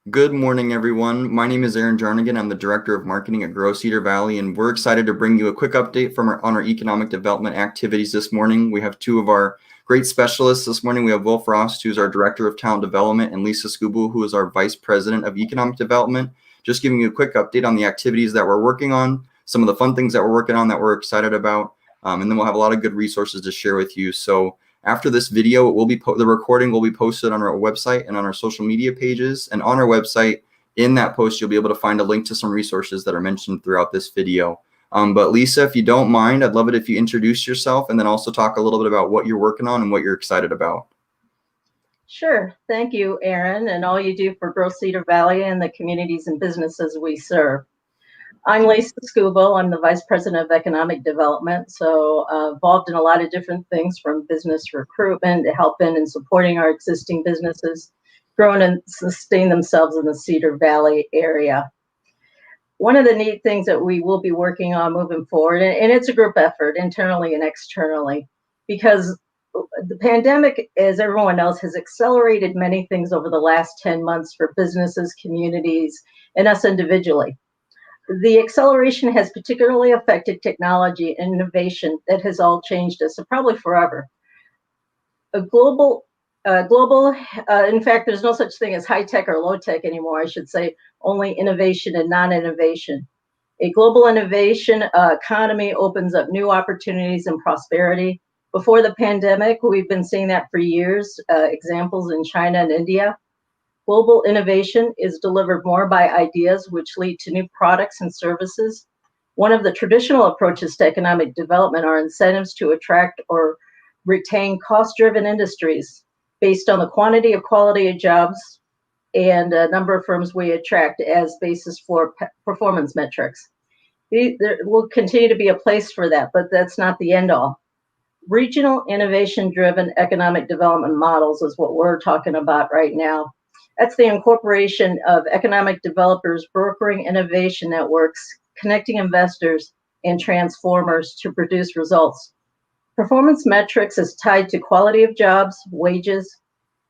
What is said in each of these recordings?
Good morning, everyone. My name is Aaron Jarnigan. I'm the Director of Marketing at Grow Cedar Valley, and we're excited to bring you a quick update on our economic development activities this morning. We have two of our great specialists this morning. We have Will Frost, who's our Director of Talent Development, and Lisa Scubu, who is our Vice President of Economic Development. Just giving you a quick update on the activities that we're working on, some of the fun things that we're working on that we're excited about, and then we'll have a lot of good resources to share with you. So after this video, the recording will be posted on our website and on our social media pages. And on our website, in that post, you'll be able to find a link to some resources that are mentioned throughout this video. But Lisa, if you don't mind, I'd love it if you introduce yourself and then also talk a little bit about what you're working on and what you're excited about. Sure. Thank you, Aaron, and all you do for Grow Cedar Valley and the communities and businesses we serve. I'm Lisa Scubo. I'm the Vice President of Economic Development, so involved in a lot of different things from business recruitment to helping and supporting our existing businesses growing and sustain themselves in the Cedar Valley area. One of the neat things that we will be working on moving forward, and it's a group effort internally and externally, because the pandemic, as everyone knows, has accelerated many things over the last 10 months for businesses, communities, and us individually. The acceleration has particularly affected technology and innovation that has all changed us, probably forever. In fact, there's no such thing as high tech or low tech anymore. I should say only innovation and non-innovation. A global innovation economy opens up new opportunities and prosperity. Before the pandemic, we've been seeing that for years, examples in China and India. Global innovation is delivered more by ideas which lead to new products and services. One of the traditional approaches to economic development are incentives to attract or retain cost-driven industries based on the quantity of quality of jobs and a number of firms we attract as basis for performance metrics. There will continue to be a place for that, but that's not the end all. Regional innovation-driven economic development models is what we're talking about right now. That's the incorporation of economic developers brokering innovation networks, connecting investors and transformers to produce results. Performance metrics is tied to quality of jobs, wages,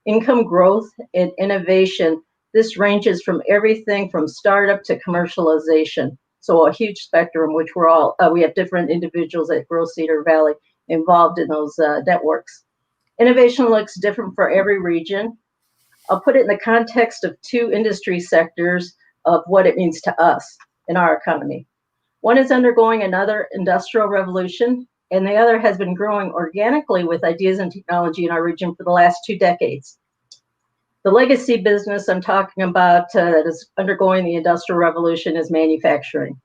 income growth, and innovation. This ranges from everything from startup to commercialization. So a huge spectrum, which we have different individuals at Grow Cedar Valley involved in those networks. Innovation looks different for every region. I'll put it in the context of two industry sectors of what it means to us in our economy. One is undergoing another industrial revolution, and the other has been growing organically with ideas and technology in our region for the last 2 decades. The legacy business I'm talking about that is undergoing the industrial revolution is manufacturing.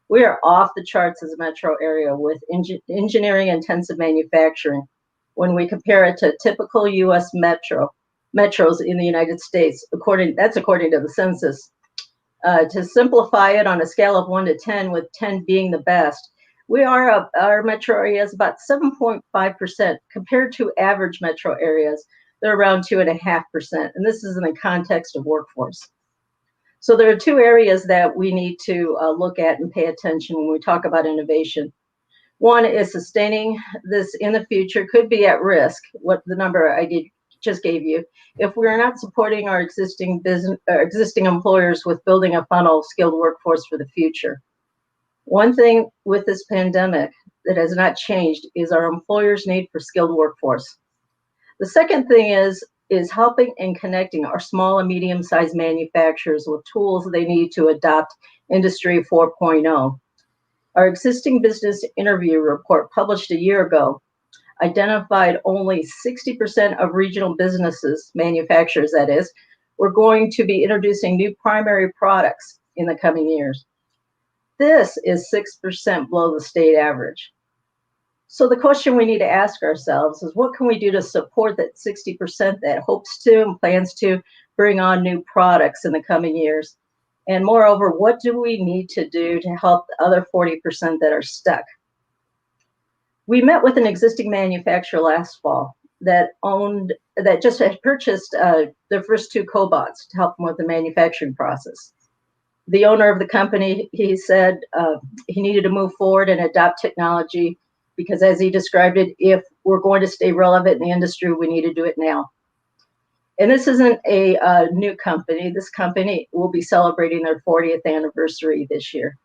We are off the charts as a metro area with engineering-intensive manufacturing when we compare it to typical U.S. metros in the United States, according to the census. To simplify it on a scale of 1 to 10, with 10 being the best, our metro area is about 7.5% compared to average metro areas. They're around 2.5%, and this is in the context of workforce. So there are two areas that we need to look at and pay attention when we talk about innovation. One is sustaining this in the future could be at risk, what the number I just gave you, if we're not supporting our existing employers with building a funnel of skilled workforce for the future. One thing with this pandemic that has not changed is our employers' need for skilled workforce. The second thing is helping and connecting our small and medium-sized manufacturers with tools they need to adopt Industry 4.0. Our existing business interview report published a year ago identified only 60% of regional businesses, manufacturers that is, were going to be introducing new primary products in the coming years. This is 6% below the state average. So the question we need to ask ourselves is, what can we do to support that 60% that hopes to and plans to bring on new products in the coming years? And moreover, what do we need to do to help the other 40% that are stuck? We met with an existing manufacturer last fall that just had purchased their first 2 cobots to help them with the manufacturing process. The owner of the company, he said he needed to move forward and adopt technology because, as he described it, if we're going to stay relevant in the industry, we need to do it now. And this isn't a new company. This company will be celebrating their 40th anniversary this year.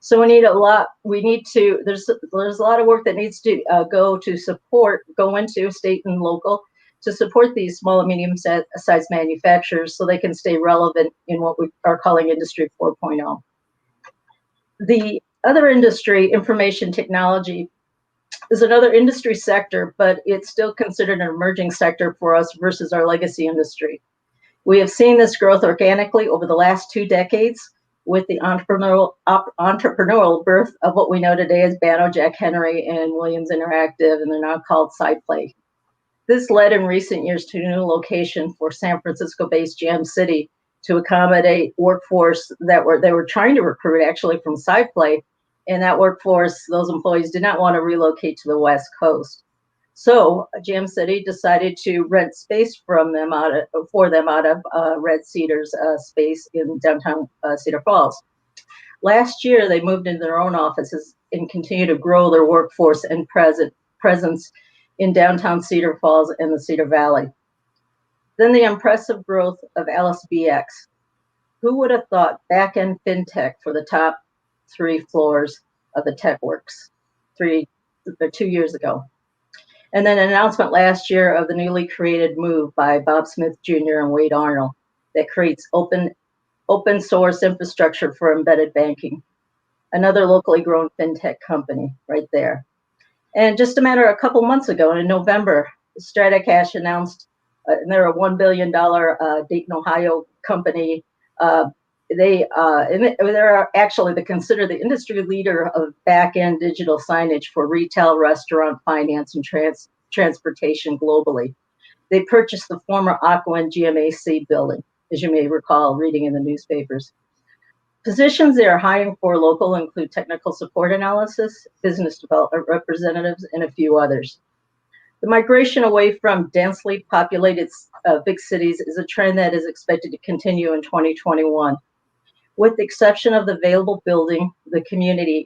So we need a lot. There's a lot of work that needs to go into state and local to support these small and medium sized manufacturers so they can stay relevant in what we are calling Industry 4.0. The other industry, information technology, is another industry sector, but it's still considered an emerging sector for us versus our legacy industry. We have seen this growth organically over the last 2 decades with the entrepreneurial birth of what we know today as Banno, Jack Henry, and Williams Interactive, and they're now called SciPlay. This led in recent years to a new location for San Francisco-based Jam City to accommodate workforce that they were trying to recruit actually from SciPlay, and that workforce, those employees did not want to relocate to the West Coast. So Jam City decided to rent space for them out of Red Cedar's space in downtown Cedar Falls. Last year, they moved into their own offices and continue to grow their workforce and presence in downtown Cedar Falls and the Cedar Valley. Then the impressive growth of LSBX. Who would have thought back-end fintech for the top 3 floors of the TechWorks 2 years ago? And then an announcement last year of the newly created Move by Bob Smith Jr. and Wade Arnold that creates open source infrastructure for embedded banking. Another locally grown fintech company right there. And just a couple months ago in November, StrataCash announced, and they're a $1 billion Dayton, Ohio company. They're actually considered the industry leader of back-end digital signage for retail, restaurant, finance, and transportation globally. They purchased the former Aqua and GMAC building, as you may recall reading in the newspapers. Positions they are hiring for local include technical support analysis, business development representatives, and a few others. The migration away from densely populated big cities is a trend that is expected to continue in 2021. With the exception of the available building, the community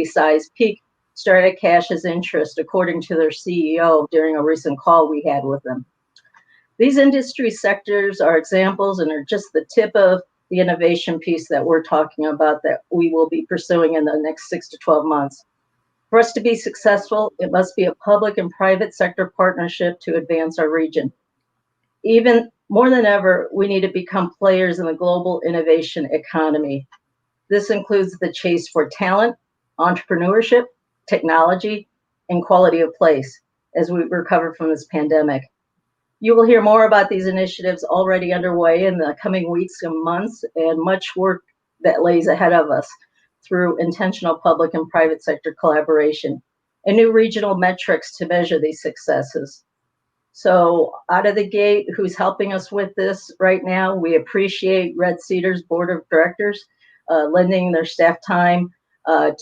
size piqued StrataCash's interest, according to their CEO during a recent call we had with them. These industry sectors are examples and are just the tip of the innovation piece that we're talking about that we will be pursuing in the next 6 to 12 months. For us to be successful, it must be a public and private sector partnership to advance our region. Even more than ever, we need to become players in the global innovation economy. This includes the chase for talent, entrepreneurship, technology, and quality of place as we recover from this pandemic. You will hear more about these initiatives already underway in the coming weeks and months, and much work that lays ahead of us through intentional public and private sector collaboration and new regional metrics to measure these successes. So out of the gate, who's helping us with this right now? We appreciate Red Cedar's board of directors lending their staff time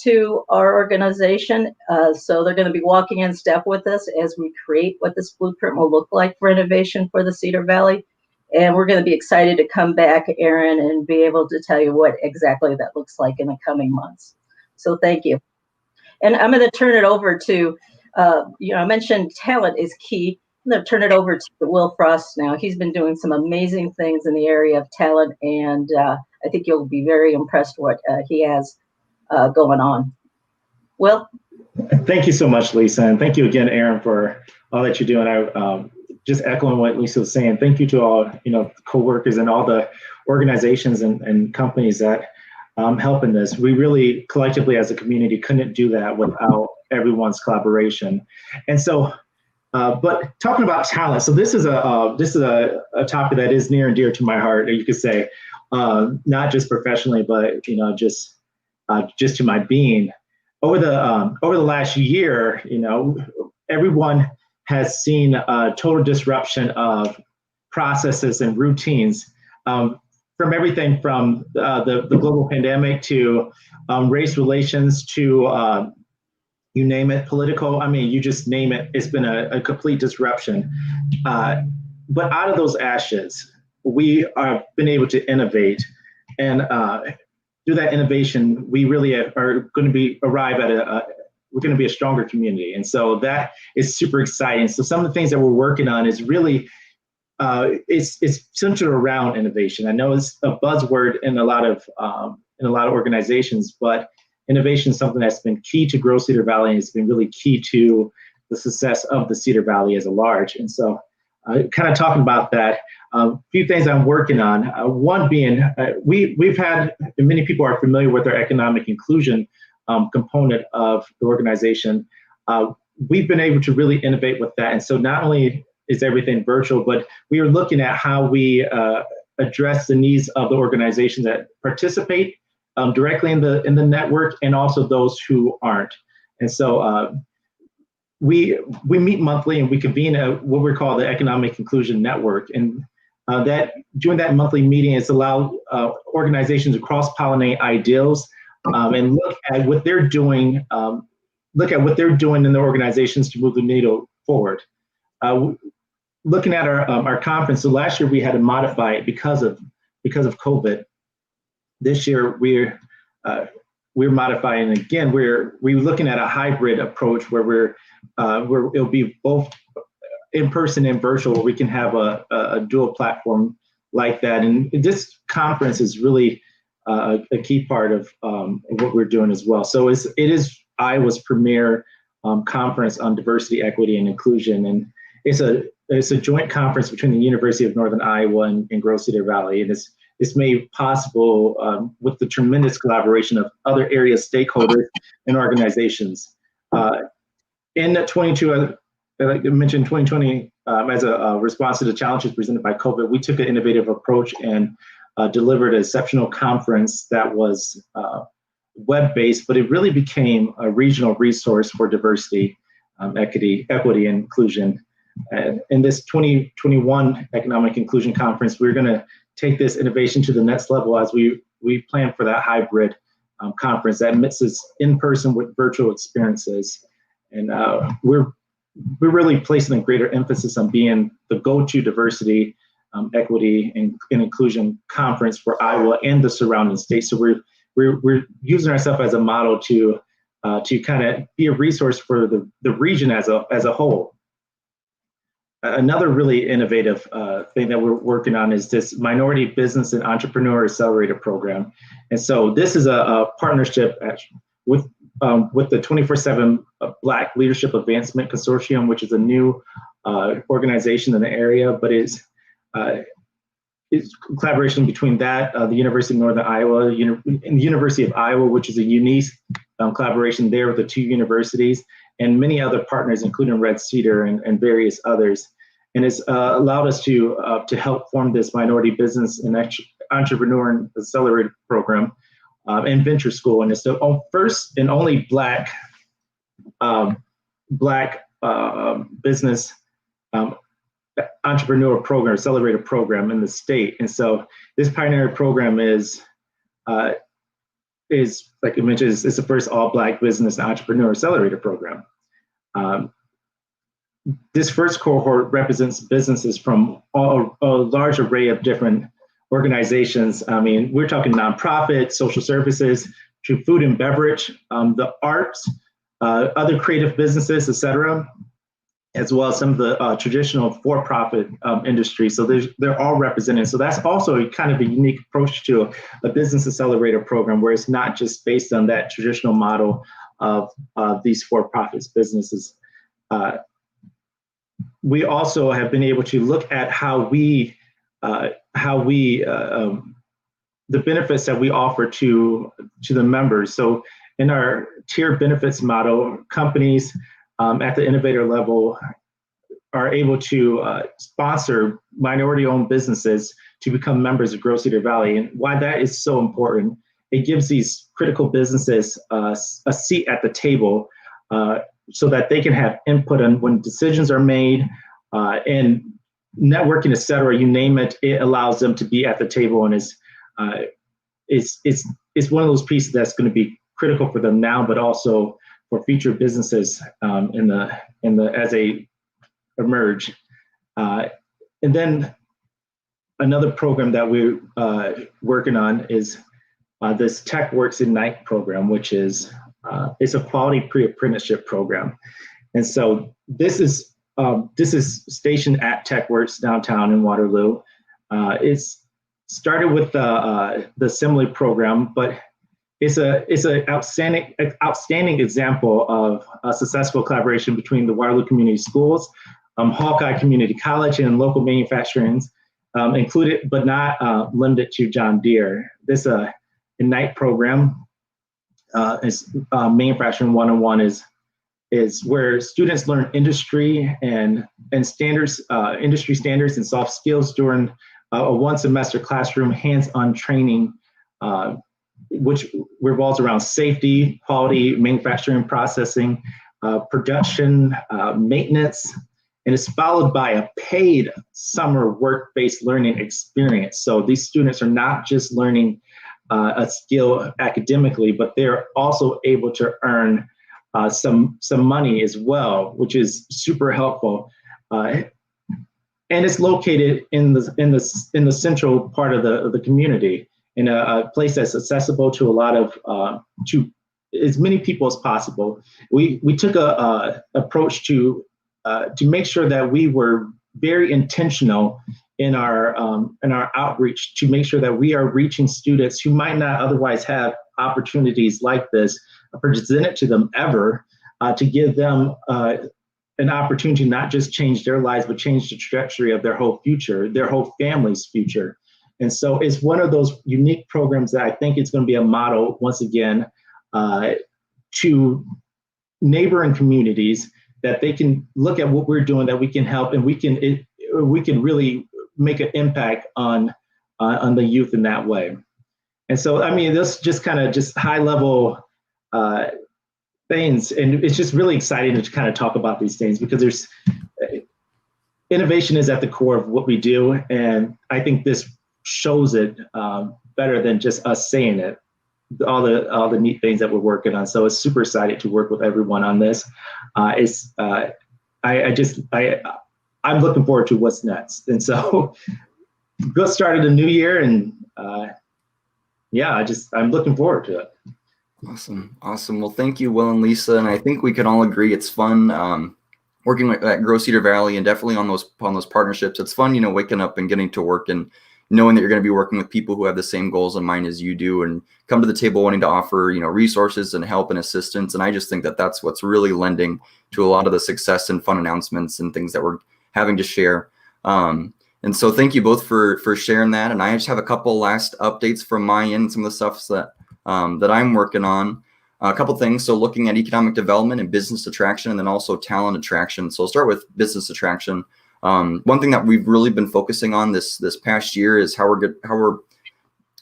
to our organization. So they're going to be walking in step with us as we create what this blueprint will look like for innovation for the Cedar Valley. And we're going to be excited to come back, Aaron, and be able to tell you what exactly that looks like in the coming months. So thank you. And I'm going to turn it over to, I mentioned talent is key. I'm going to turn it over to Will Frost now. He's been doing some amazing things in the area of talent, and I think you'll be very impressed what he has going on. Will? Thank you so much, Lisa, and thank you again, Aaron, for all that you're doing. I just echoing what Lisa was saying. Thank you to all coworkers and all the organizations and companies that help in this. We really collectively as a community couldn't do that without everyone's collaboration. And so, but talking about talent, so this is a topic that is near and dear to my heart, you could say, not just professionally, but just to my being. Over the last year, everyone has seen a total disruption of processes and routines, from everything from the global pandemic to race relations to you name it, political. I mean, you just name it. It's been a complete disruption. But out of those ashes, we have been able to innovate, and through that innovation, we really are going to we're going to be a stronger community. And so that is super exciting. So some of the things that we're working on is really it's centered around innovation. I know it's a buzzword in a lot of organizations, but innovation is something that's been key to Grow Cedar Valley, and it's been really key to the success of the Cedar Valley as a large. And so, kind of talking about that, a few things I'm working on. One being, we've had, and many people are familiar with our economic inclusion component of the organization. We've been able to really innovate with that. And so not only is everything virtual, but we are looking at how we address the needs of the organizations that participate directly in the network, and also those who aren't. And so we meet monthly, and we convene what we call the Economic Inclusion Network. And that during that monthly meeting, it's allowed organizations to cross-pollinate ideals and look at what they're doing. Look at what they're doing in the organizations to move the needle forward. Looking at our conference, so last year we had to modify it because of COVID. This year we're modifying again. We're looking at a hybrid approach where it'll be both in person and virtual, where we can have a dual platform like that. And this conference is really a key part of what we're doing as well. So it is Iowa's premier conference on diversity, equity, and inclusion, and it's a joint conference between the University of Northern Iowa and Grow Cedar Valley, and it's made possible with the tremendous collaboration of other area stakeholders and organizations. In 22, like I mentioned, 2020, as a response to the challenges presented by COVID, we took an innovative approach and delivered an exceptional conference that was web-based, but it really became a regional resource for diversity, equity, and inclusion. In this 2021 Economic Inclusion Conference, we're going to take this innovation to the next level as we plan for that hybrid conference that mixes in-person with virtual experiences. And we're really placing a greater emphasis on being the go-to diversity, equity, and inclusion conference for Iowa and the surrounding states. So we're using ourselves as a model to kind of be a resource for the region as a whole. Another really innovative thing that we're working on is this Minority Business and Entrepreneur Accelerator Program. And so this is a partnership with the 24/7 Black Leadership Advancement Consortium, which is a new organization in the area, but it's collaboration between that, the University of Northern Iowa, and the University of Iowa, which is a unique collaboration there with the two universities, and many other partners, including Red Cedar and various others. And it's allowed us to help form this Minority Business and Entrepreneur Accelerator Program and Venture School. And it's the first and only Black business entrepreneur program, accelerator program in the state. And so this pioneer program is like I mentioned, it's the first all Black business entrepreneur accelerator program. This first cohort represents businesses from a large array of different organizations. I mean, we're talking nonprofit, social services, to food and beverage, the arts, other creative businesses, et cetera, as well as some of the traditional for-profit industry. So they're all represented. So that's also kind of a unique approach to a business accelerator program, where it's not just based on that traditional model of these for-profit businesses. We also have been able to look at how we the benefits that we offer to the members. So in our tier benefits model, companies at the innovator level are able to sponsor minority-owned businesses to become members of Grow Cedar Valley. And why that is so important, it gives these critical businesses a seat at the table so that they can have input on when decisions are made, and networking, et cetera, you name it, it allows them to be at the table, and it's one of those pieces that's going to be critical for them now, but also for future businesses as they emerge. And then another program that we're working on is this TechWorks Ignite program, which is it's a quality pre-apprenticeship program. And so this is this is stationed at TechWorks downtown in Waterloo. It's started with the assembly program, but it's an outstanding example of a successful collaboration between the Waterloo Community Schools, Hawkeye Community College, and local manufacturing, included but not limited to John Deere. This Ignite program is Manufacturing 101 is where students learn industry and standards, industry standards and soft skills during a one-semester classroom hands-on training, which revolves around safety, quality, manufacturing, processing, production, maintenance, and it's followed by a paid summer work-based learning experience. So these students are not just learning a skill academically, but they're also able to earn some money as well, which is super helpful. And it's located in the central part of the community, in a place that's accessible to a lot of to as many people as possible. We took a approach to make sure that we were very intentional in our outreach, to make sure that we are reaching students who might not otherwise have opportunities like this presented to them ever, to give them an opportunity to not just change their lives, but change the trajectory of their whole future, their whole family's future. And so it's one of those unique programs that I think it's going to be a model, once again, to neighboring communities, that they can look at what we're doing, that we can help, and we can really make an impact on the youth in that way. And so, I mean, this just kind of just high level things, and it's just really exciting to kind of talk about these things, because there's innovation is at the core of what we do, and I think this shows it better than just us saying it. All the neat things that we're working on. So it's super excited to work with everyone on this. I'm looking forward to what's next. And so good start of the new year, and I'm looking forward to it. Awesome. Well, thank you, Will and Lisa. And I think we can all agree it's fun working at Grow Cedar Valley, and definitely on those partnerships. It's fun, waking up and getting to work and knowing that you're going to be working with people who have the same goals in mind as you do, and come to the table wanting to offer, resources and help and assistance. And I just think that that's what's really lending to a lot of the success and fun announcements and things that we're having to share. And so thank you both for sharing that. And I just have a couple last updates from my end, some of the stuff that I'm working on. A couple things. So looking at economic development and business attraction, and then also talent attraction. So I'll start with business attraction. One thing that we've really been focusing on this past year is how we're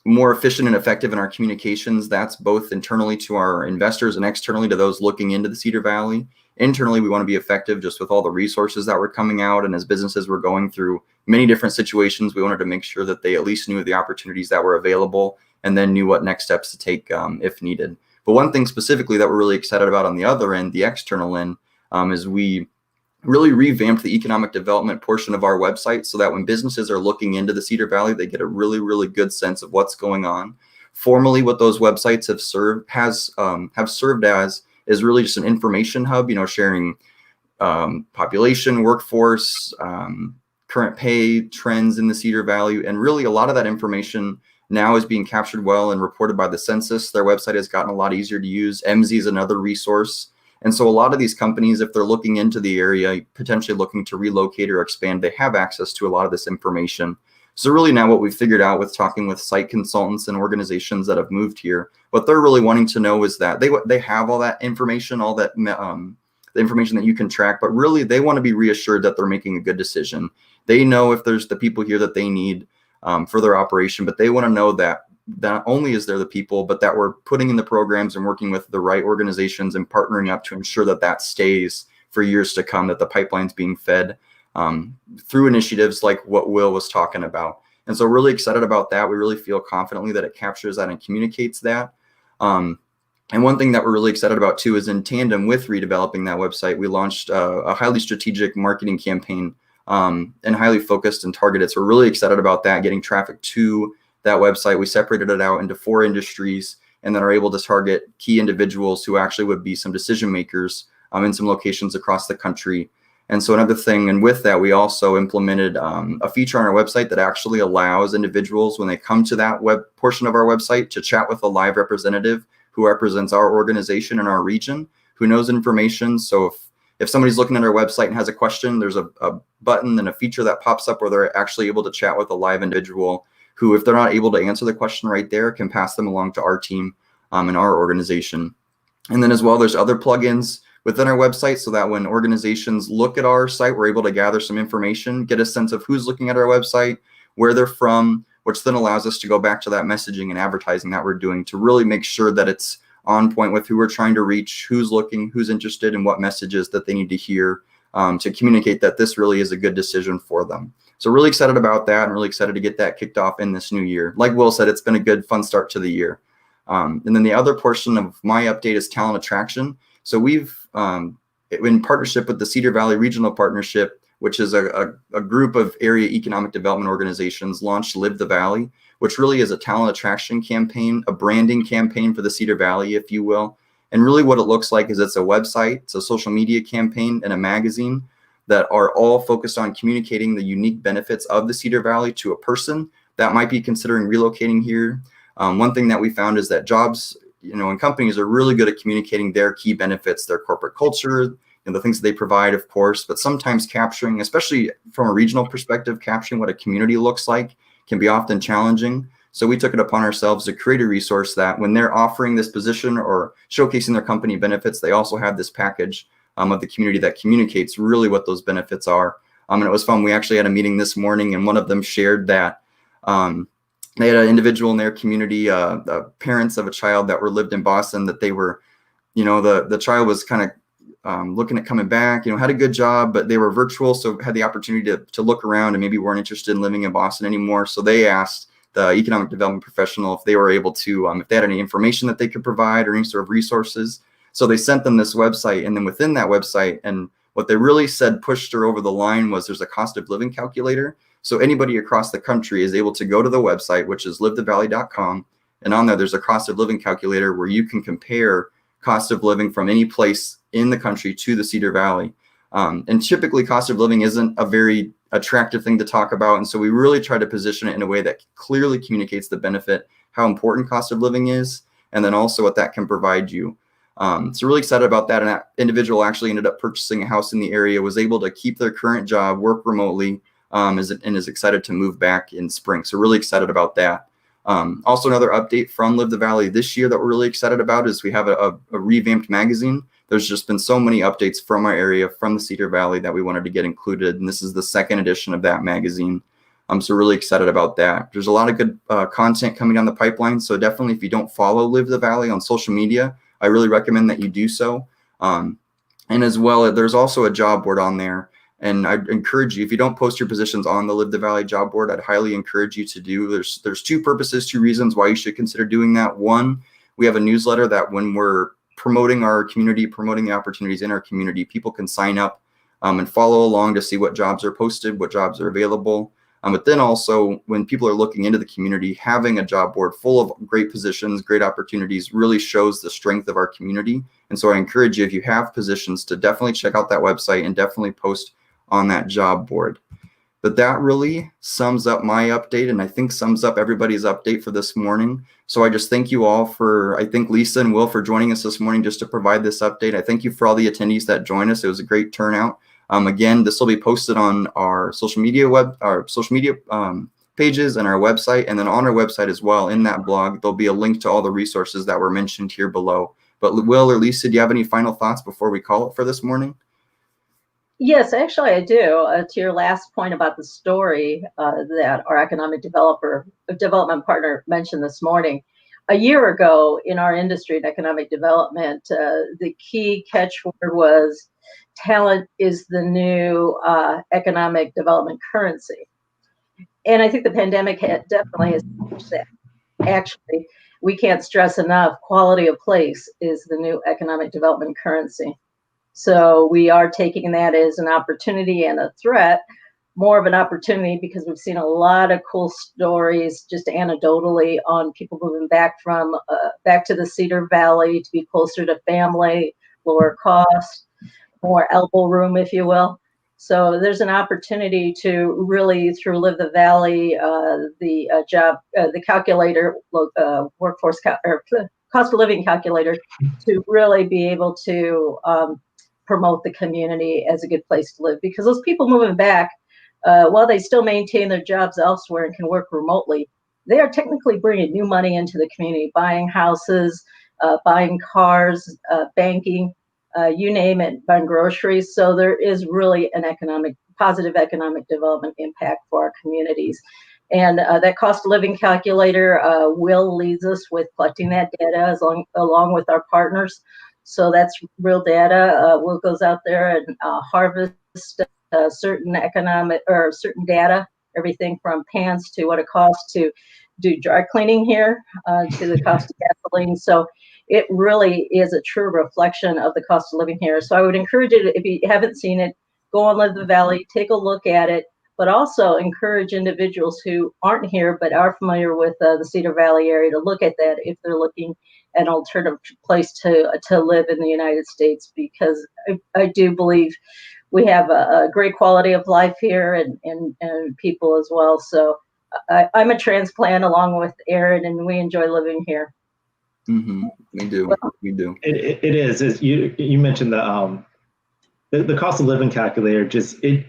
more efficient and effective in our communications. That's both internally to our investors and externally to those looking into the Cedar Valley. Internally, we want to be effective just with all the resources that were coming out, and as businesses were going through many different situations, we wanted to make sure that they at least knew the opportunities that were available, and then knew what next steps to take if needed. But one thing specifically that we're really excited about on the other end, the external end, is we really revamped the economic development portion of our website, so that when businesses are looking into the Cedar Valley, they get a really, really good sense of what's going on. Formerly, what those websites have served as is really just an information hub, sharing population, workforce, current pay trends in the Cedar Valley. And really a lot of that information now is being captured well and reported by the census. Their website has gotten a lot easier to use. MZ is another resource. And so a lot of these companies, if they're looking into the area, potentially looking to relocate or expand, they have access to a lot of this information. So really now what we've figured out with talking with site consultants and organizations that have moved here, what they're really wanting to know is that they have all that information, all that the information that you can track, but really they want to be reassured that they're making a good decision. They know if there's the people here that they need for their operation, but they want to know that not only is there the people, but that we're putting in the programs and working with the right organizations and partnering up to ensure that that stays for years to come, that the pipeline's being fed through initiatives like what Will was talking about. And so really excited about that. We really feel confidently that it captures that and communicates that. And one thing that we're really excited about too is in tandem with redeveloping that website, we launched a highly strategic marketing campaign and highly focused and targeted. So we're really excited about that, getting traffic to that website. We separated it out into 4 industries and then are able to target key individuals who actually would be some decision makers in some locations across the country. And so another thing, and with that, we also implemented a feature on our website that actually allows individuals when they come to that web portion of our website to chat with a live representative who represents our organization and our region, who knows information. So if somebody's looking at our website and has a question, there's a button and a feature that pops up where they're actually able to chat with a live individual who, if they're not able to answer the question right there, can pass them along to our team and our organization. And then as well, there's other plugins within our website so that when organizations look at our site, we're able to gather some information, get a sense of who's looking at our website, where they're from, which then allows us to go back to that messaging and advertising that we're doing to really make sure that it's on point with who we're trying to reach, who's looking, who's interested, and what messages that they need to hear to communicate that this really is a good decision for them. So really excited about that and really excited to get that kicked off in this new year. Like Will said, it's been a good, fun start to the year. And then the other portion of my update is talent attraction. So we've, in partnership with the Cedar Valley Regional Partnership, which is a group of area economic development organizations, launched Live the Valley, which really is a talent attraction campaign, a branding campaign for the Cedar Valley, if you will. And really what it looks like is it's a website, it's a social media campaign, and a magazine that are all focused on communicating the unique benefits of the Cedar Valley to a person that might be considering relocating here. One thing that we found is that jobs, and companies are really good at communicating their key benefits, their corporate culture, and the things that they provide, of course, but sometimes capturing, especially from a regional perspective, capturing what a community looks like can be often challenging. So we took it upon ourselves to create a resource that when they're offering this position or showcasing their company benefits, they also have this package of the community that communicates really what those benefits are. And it was fun. We actually had a meeting this morning, and one of them shared that they had an individual in their community, the parents of a child that lived in Boston, that they were, the child was kind of looking at coming back, had a good job, but they were virtual, so had the opportunity to look around and maybe weren't interested in living in Boston anymore. So they asked the economic development professional if they were able to, if they had any information that they could provide or any sort of resources. So they sent them this website, and then within that website, and what they really said pushed her over the line was there's a cost of living calculator. So anybody across the country is able to go to the website, which is livethevalley.com, and on there, there's a cost of living calculator where you can compare cost of living from any place in the country to the Cedar Valley. And typically cost of living isn't a very attractive thing to talk about. And so we really try to position it in a way that clearly communicates the benefit, how important cost of living is, and then also what that can provide you. So really excited about that. And that individual actually ended up purchasing a house in the area, was able to keep their current job, work remotely, and is excited to move back in spring. So really excited about that. Also another update from Live the Valley this year that we're really excited about is we have a revamped magazine. There's just been so many updates from our area, from the Cedar Valley, that we wanted to get included. And this is the second edition of that magazine. So really excited about that. There's a lot of good content coming down the pipeline. So definitely, if you don't follow Live the Valley on social media, I really recommend that you do so. And as well, there's also a job board on there. And I'd encourage you, if you don't post your positions on the Live the Valley job board, I'd highly encourage you to do. There's two purposes, two reasons why you should consider doing that. One, we have a newsletter that when we're promoting our community, promoting the opportunities in our community, people can sign up and follow along to see what jobs are posted, what jobs are available. But then also, when people are looking into the community, having a job board full of great positions, great opportunities really shows the strength of our community. And so I encourage you, if you have positions, to definitely check out that website and definitely post on that job board. But that really sums up my update, and I think sums up everybody's update for this morning. So I just thank you all for, I think Lisa and Will, for joining us this morning just to provide this update. I thank you for all the attendees that joined us. It was a great turnout. Again, this will be posted on our social media pages and our website, and then on our website as well. In that blog, there'll be a link to all the resources that were mentioned here below. But Will or Lisa, do you have any final thoughts before we call it for this morning? Yes, actually, I do. To your last point about the story that our economic development partner mentioned this morning, a year ago in our industry in economic development, the key catchword was talent is the new economic development currency. And I think the pandemic definitely has changed that. Actually, we can't stress enough, quality of place is the new economic development currency. So we are taking that as an opportunity and a threat, more of an opportunity, because we've seen a lot of cool stories just anecdotally on people moving back to the Cedar Valley to be closer to family, lower cost, more elbow room, if you will. So there's an opportunity to really, through Live the Valley, the calculator, or cost of living calculator, to really be able to promote the community as a good place to live. Because those people moving back, while they still maintain their jobs elsewhere and can work remotely, they are technically bringing new money into the community, buying houses, buying cars, banking. You name it, buying groceries. So there is really an positive economic development impact for our communities. And that cost of living calculator will leads us with collecting that data along with our partners. So that's real data. Will goes out there and harvest certain certain data, everything from pants to what it costs to do dry cleaning here, to the cost of gasoline. So it really is a true reflection of the cost of living here. So I would encourage you, if you haven't seen it, go on Live the Valley, take a look at it, but also encourage individuals who aren't here but are familiar with the Cedar Valley area to look at that if they're looking at an alternative place to live in the United States, because I do believe we have a great quality of life here and people as well. So I'm a transplant along with Aaron, and we enjoy living here. Mm-hmm. We do. We do. It is. You mentioned the cost of living calculator. Just it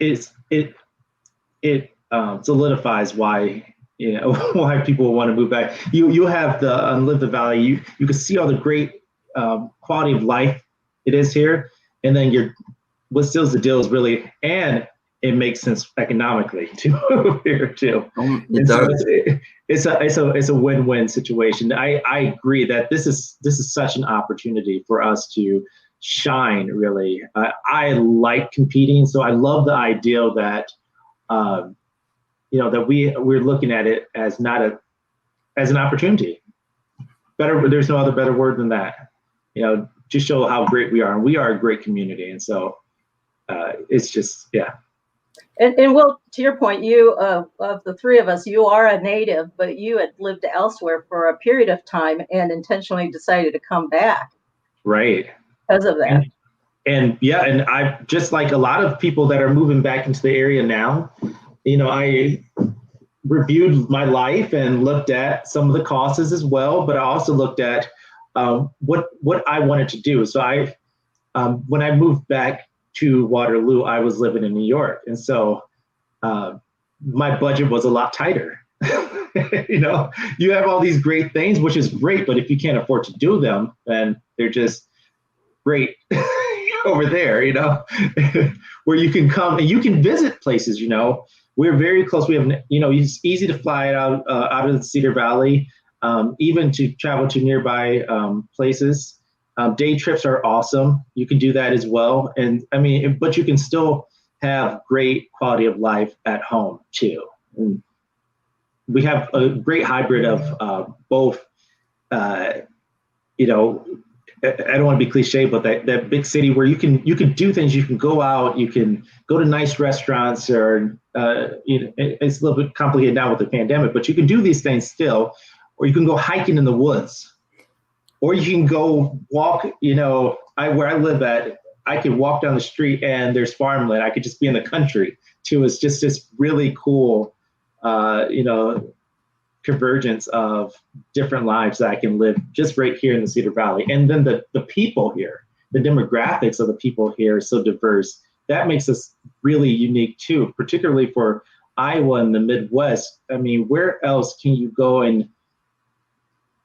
solidifies why why people want to move back. You have the Live the Valley. You can see all the great quality of life it is here, and then what seals the deal is really, and it makes sense economically to move here too. It does. So it's a win-win situation. I agree that this is such an opportunity for us to shine. Really, I like competing, so I love the ideal that that we're looking at it as as an opportunity. There's no other better word than that. To show how great we are, and we are a great community, and so it's just And Will, to your point, you of the three of us, you are a native, but you had lived elsewhere for a period of time and intentionally decided to come back. Right. Because of that. And I, just like a lot of people that are moving back into the area now, I reviewed my life and looked at some of the costs as well, but I also looked at what I wanted to do. So when I moved back to Waterloo, I was living in New York. And so my budget was a lot tighter. You have all these great things, which is great, but if you can't afford to do them, then they're just great over there, where you can come and you can visit places. We're very close. We have, it's easy to fly out of the Cedar Valley, even to travel to nearby places. Day trips are awesome. You can do that as well. And but you can still have great quality of life at home too. And we have a great hybrid of both, I don't want to be cliche, but that big city where you can do things, you can go out, you can go to nice restaurants, or it's a little bit complicated now with the pandemic, but you can do these things still, or you can go hiking in the woods, or you can go walk. Where I live at, I could walk down the street and there's farmland. I could just be in the country too. It's just this really cool, convergence of different lives that I can live just right here in the Cedar Valley. And then the people here, the demographics of the people here are so diverse. That makes us really unique too, particularly for Iowa and the Midwest. Where else can you go and,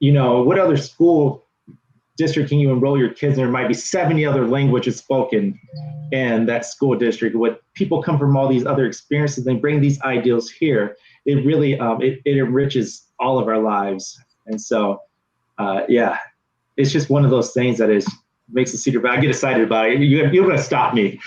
what other school district can you enroll your kids in? There might be 70 other languages spoken in that school district. What people come from all these other experiences, they bring these ideals here. It really, it enriches all of our lives. And so, it's just one of those things that makes the Cedar Valley. I get excited about it. You're going to stop me.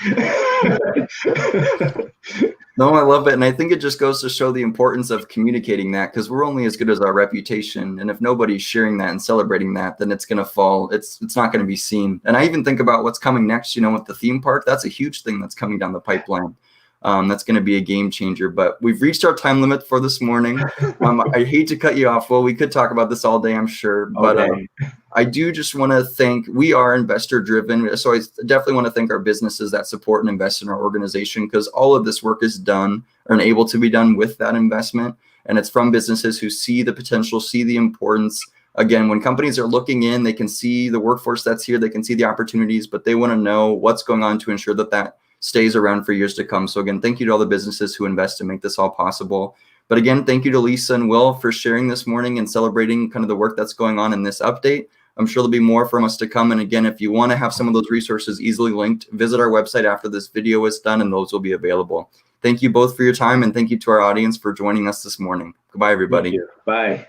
No, I love it. And I think it just goes to show the importance of communicating that, because we're only as good as our reputation. And if nobody's sharing that and celebrating that, then it's going to fall. It's not going to be seen. And I even think about what's coming next, with the theme park. That's a huge thing that's coming down the pipeline. That's going to be a game changer. But we've reached our time limit for this morning. I hate to cut you off. Well, we could talk about this all day, I'm sure. But I do just want to thank, we are investor driven. So I definitely want to thank our businesses that support and invest in our organization, because all of this work is done or able to be done with that investment. And it's from businesses who see the potential, see the importance. Again, when companies are looking in, they can see the workforce that's here, they can see the opportunities, but they want to know what's going on to ensure that that stays around for years to come. So again, thank you to all the businesses who invest and make this all possible. But again, thank you to Lisa and Will for sharing this morning and celebrating kind of the work that's going on in this update. I'm sure there'll be more from us to come. And again, if you want to have some of those resources easily linked, visit our website after this video is done, and those will be available. Thank you both for your time, and thank you to our audience for joining us this morning. Goodbye, everybody. Bye.